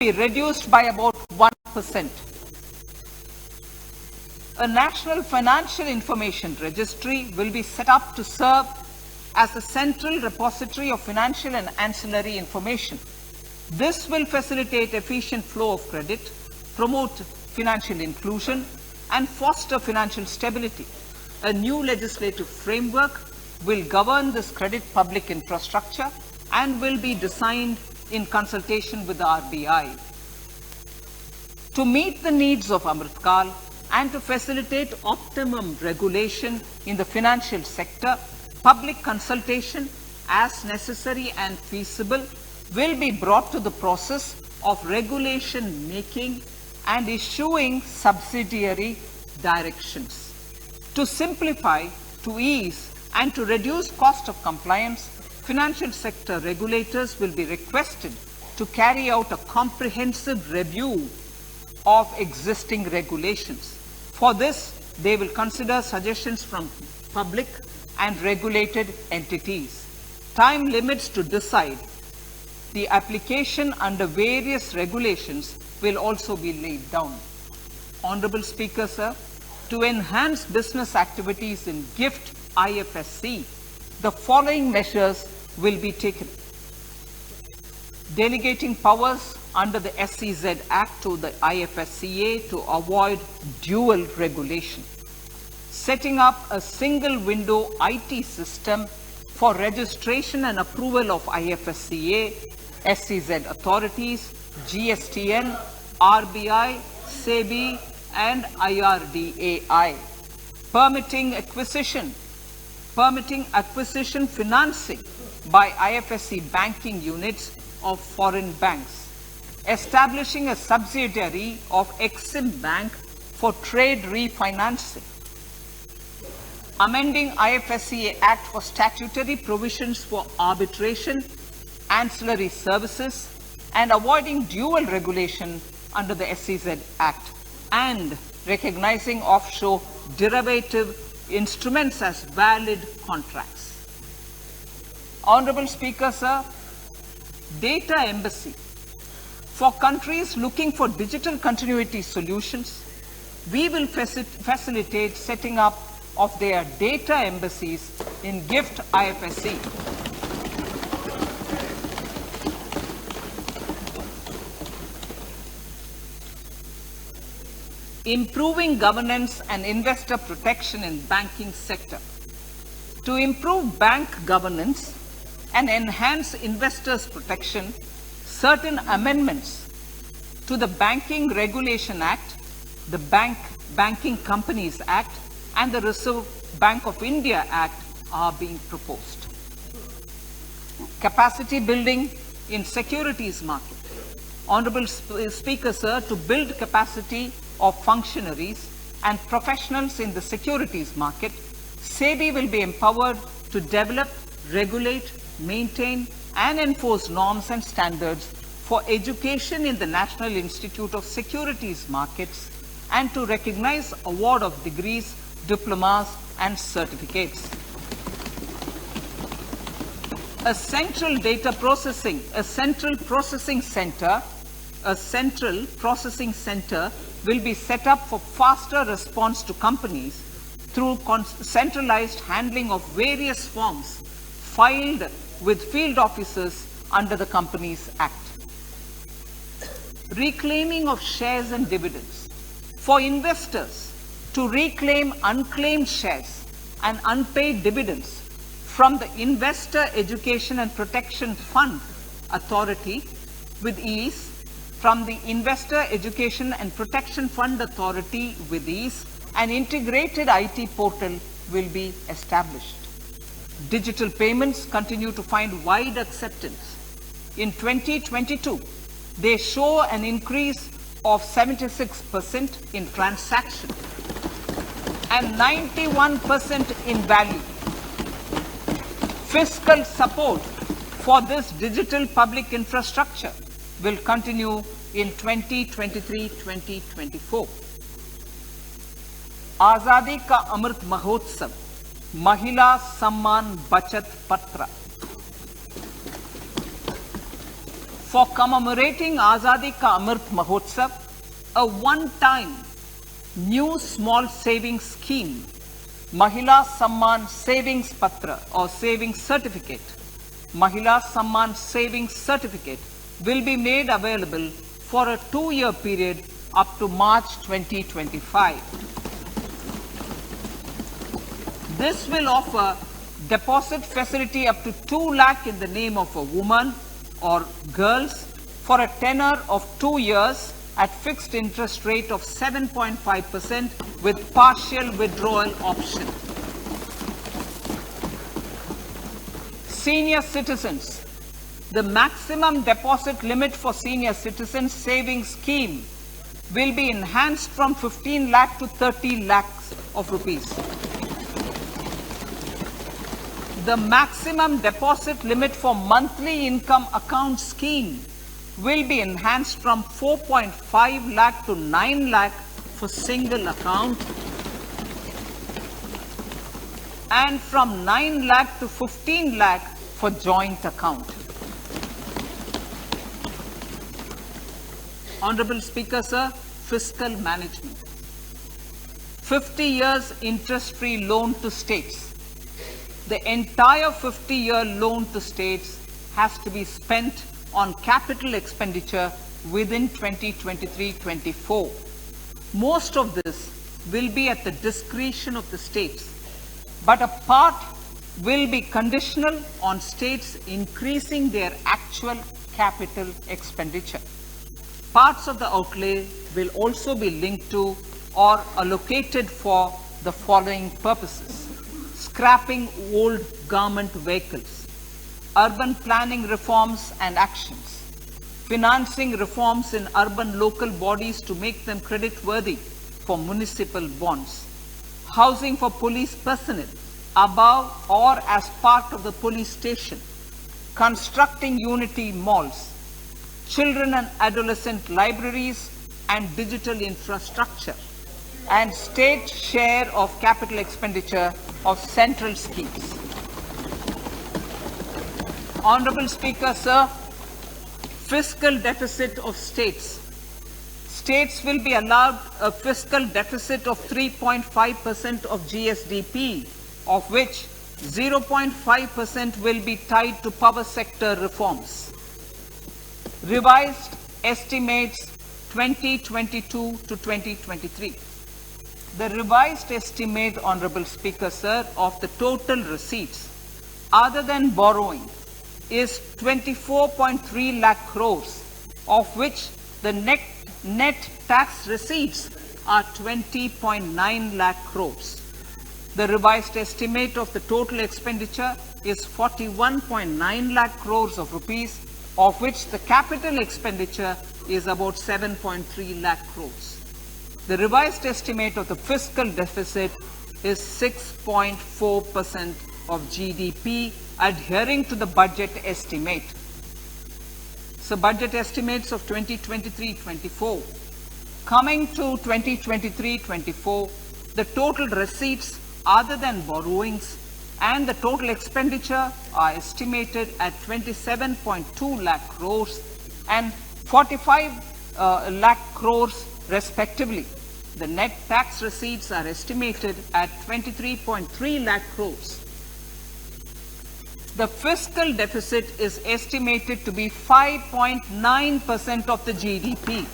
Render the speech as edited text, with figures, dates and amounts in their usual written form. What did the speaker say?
be reduced by about 1%. A national financial information registry will be set up to serve as a central repository of financial and ancillary information. This will facilitate efficient flow of credit, promote financial inclusion, and foster financial stability. A new legislative framework will govern this credit public infrastructure and will be designed in consultation with the RBI. To meet the needs of Amritkal and to facilitate optimum regulation in the financial sector, public consultation, as necessary and feasible, will be brought to the process of regulation making and issuing subsidiary directions. To simplify, to ease, and to reduce cost of compliance, financial sector regulators will be requested to carry out a comprehensive review of existing regulations. For this, they will consider suggestions from public and regulated entities. Time limits to decide the application under various regulations will also be laid down. Honorable Speaker, sir, to enhance business activities in GIFT IFSC, the following measures will be taken. Delegating powers under the SEZ Act to the IFSCA to avoid dual regulation. Setting up a single window IT system for registration and approval of IFSCA, SEZ authorities, GSTN, RBI, SEBI, and IRDAI. Permitting acquisition financing by IFSC banking units of foreign banks. Establishing a subsidiary of Exim Bank for trade refinancing. Amending IFSCA Act for statutory provisions for arbitration, ancillary services, and avoiding dual regulation under the SEZ Act, and recognizing offshore derivative instruments as valid contracts. Honorable Speaker, sir, data embassy. For countries looking for digital continuity solutions, we will facilitate setting up of their data embassies in GIFT IFSC. Improving governance and investor protection in banking sector. To improve bank governance and enhance investors' protection, certain amendments to the Banking Regulation Act, the Banking Companies Act, and the Reserve Bank of India Act are being proposed. Capacity building in securities market. Honorable Speaker, sir, to build capacity of functionaries and professionals in the securities market, SEBI will be empowered to develop, regulate, maintain, and enforce norms and standards for education in the National Institute of Securities Markets and to recognize award of degrees, diplomas, and certificates. A central processing center will be set up for faster response to companies through centralized handling of various forms filed with field officers under the Companies Act. Reclaiming of shares and dividends. For investors to reclaim unclaimed shares and unpaid dividends from the Investor Education and Protection Fund Authority with ease, from the Investor Education and Protection Fund Authority with ease, an integrated IT portal will be established. Digital payments continue to find wide acceptance. In 2022, they show an increase of 76% in transaction and 91% in value. Fiscal support for this digital public infrastructure will continue in 2023-2024. Azadi Ka Amrit Mahotsav, Mahila Samman Bachat Patra. for commemorating Azadi Ka Amrit Mahotsav, a one-time new small savings scheme, Mahila Samman Savings Patra or Savings Certificate, Mahila Samman Savings Certificate will be made available for a 2-year period up to March 2025. This will offer deposit facility up to 2 lakh in the name of a woman or girls for a tenure of 2 years at fixed interest rate of 7.5% with partial withdrawal option. Senior citizens. The maximum deposit limit for senior citizens savings scheme will be enhanced from 15 lakh to 30 lakhs of rupees. The maximum deposit limit for monthly income account scheme will be enhanced from 4.5 lakh to 9 lakh for single account and from 9 lakh to 15 lakh for joint account. Honorable Speaker, sir, fiscal management. 50 years interest-free loan to states. The entire 50-year loan to states has to be spent on capital expenditure within 2023-24. Most of this will be at the discretion of the states, but a part will be conditional on states increasing their actual capital expenditure. Parts of the outlay will also be linked to or allocated for the following purposes: scrapping old government vehicles, urban planning reforms and actions, financing reforms in urban local bodies to make them credit-worthy for municipal bonds, housing for police personnel above or as part of the police station, constructing unity malls, children and adolescent libraries and digital infrastructure, and state share of capital expenditure of central schemes. Honorable Speaker, sir, fiscal deficit of states. States will be allowed a fiscal deficit of 3.5% of GSDP, of which 0.5% will be tied to power sector reforms. Revised estimates 2022 to 2023. The revised estimate, Honorable Speaker, sir, of the total receipts other than borrowing is 24.3 lakh crores, of which the net tax receipts are 20.9 lakh crores. The revised estimate of the total expenditure is 41.9 lakh crores of rupees, of which the capital expenditure is about 7.3 lakh crores. The revised estimate of the fiscal deficit is 6.4% of GDP, adhering to the budget estimate. So budget estimates of 2023-24. Coming to 2023-24, the total receipts other than borrowings and the total expenditure are estimated at 27.2 lakh crores and 45 lakh crores respectively. The net tax receipts are estimated at 23.3 lakh crores. The fiscal deficit is estimated to be 5.9% of the GDP.